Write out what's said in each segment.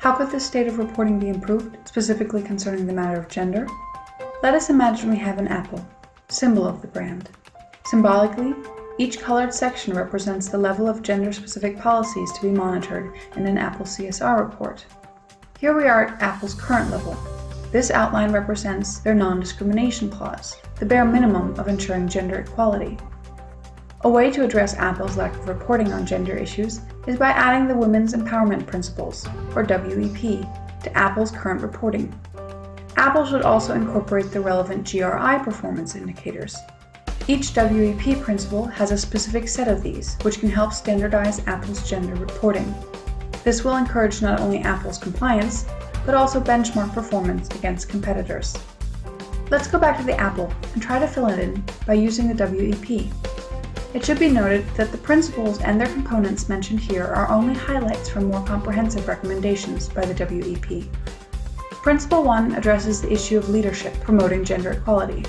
How could this state of reporting be improved, specifically concerning the matter of gender? Let us imagine we have an apple, symbol of the brand. Symbolically, each colored section represents the level of gender-specific policies to be monitored in an Apple CSR report. Here we are at Apple's current level. This outline represents their non-discrimination clause, the bare minimum of ensuring gender equality. A way to address Apple's lack of reporting on gender issues is by adding the Women's Empowerment Principles, or WEP, to Apple's current reporting. Apple should also incorporate the relevant GRI performance indicators. Each WEP principle has a specific set of these, which can help standardize Apple's gender reporting. This will encourage not only Apple's compliance, but also benchmark performance against competitors. Let's go back to the apple and try to fill it in by using the WEP. It should be noted that the principles and their components mentioned here are only highlights from more comprehensive recommendations by the WEP. Principle 1 addresses the issue of leadership promoting gender equality.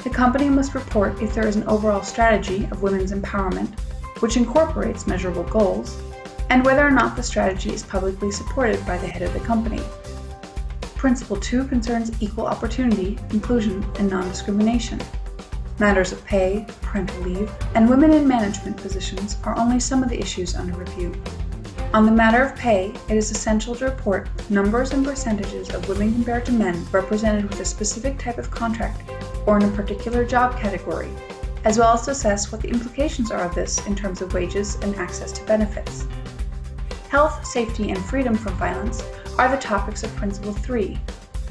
The company must report if there is an overall strategy of women's empowerment, which incorporates measurable goals, and whether or not the strategy is publicly supported by the head of the company. Principle 2 concerns equal opportunity, inclusion, and non-discrimination. Matters of pay, parental leave, and women in management positions are only some of the issues under review. On the matter of pay, it is essential to report numbers and percentages of women compared to men represented with a specific type of contract or in a particular job category, as well as to assess what the implications are of this in terms of wages and access to benefits. Health, safety, and freedom from violence are the topics of Principle 3.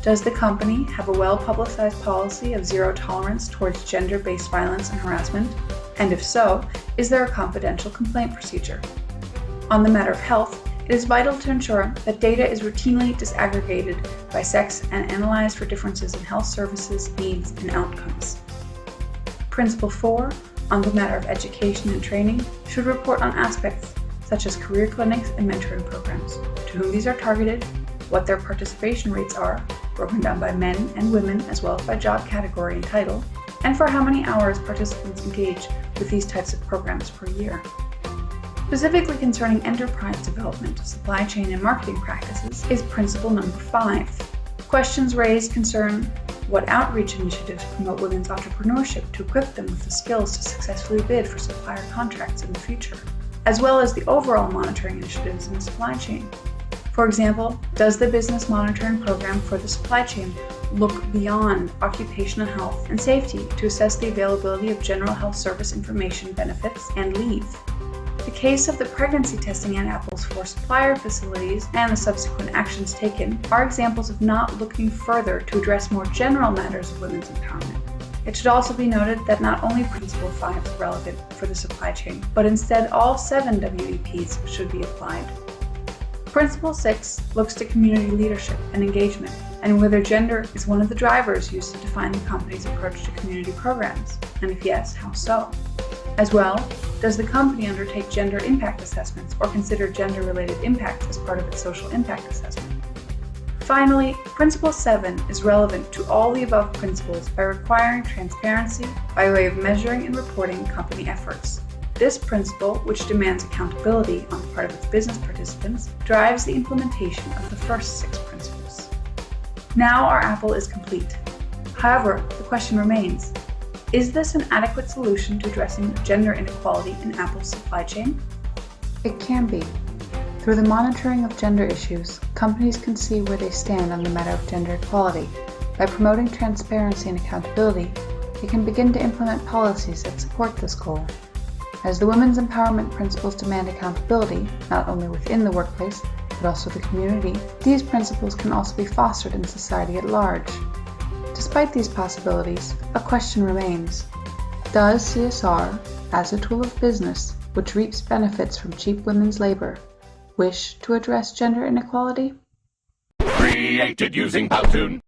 Does the company have a well-publicized policy of zero tolerance towards gender-based violence and harassment? And if so, is there a confidential complaint procedure? On the matter of health, it is vital to ensure that data is routinely disaggregated by sex and analyzed for differences in health services, needs, and outcomes. Principle 4, on the matter of education and training, should report on aspects such as career clinics and mentoring programs, to whom these are targeted, what their participation rates are, broken down by men and women as well as by job category and title, and for how many hours participants engage with these types of programs per year. Specifically concerning enterprise development, supply chain, and marketing practices is Principle number 5. Questions raised concern what outreach initiatives promote women's entrepreneurship to equip them with the skills to successfully bid for supplier contracts in the future, as well as the overall monitoring initiatives in the supply chain. For example, does the business monitoring program for the supply chain look beyond occupational health and safety to assess the availability of general health service information, benefits, and leave? The case of the pregnancy testing at Apple's 4 supplier facilities and the subsequent actions taken are examples of not looking further to address more general matters of women's empowerment. It should also be noted that not only Principle 5 is relevant for the supply chain, but instead all 7 WEPs should be applied. Principle 6 looks to community leadership and engagement, and whether gender is one of the drivers used to define the company's approach to community programs, and if yes, how so? As well, does the company undertake gender impact assessments or consider gender-related impacts as part of its social impact assessment? Finally, Principle 7 is relevant to all the above principles by requiring transparency by way of measuring and reporting company efforts. This principle, which demands accountability on the part of its business participants, drives the implementation of the first 6 principles. Now our apple is complete. However, the question remains, is this an adequate solution to addressing gender inequality in Apple's supply chain? It can be. Through the monitoring of gender issues, companies can see where they stand on the matter of gender equality. By promoting transparency and accountability, they can begin to implement policies that support this goal. As the women's empowerment principles demand accountability, not only within the workplace, but also the community, these principles can also be fostered in society at large. Despite these possibilities, a question remains. Does CSR, as a tool of business which reaps benefits from cheap women's labor, wish to address gender inequality? Created using Powtoon.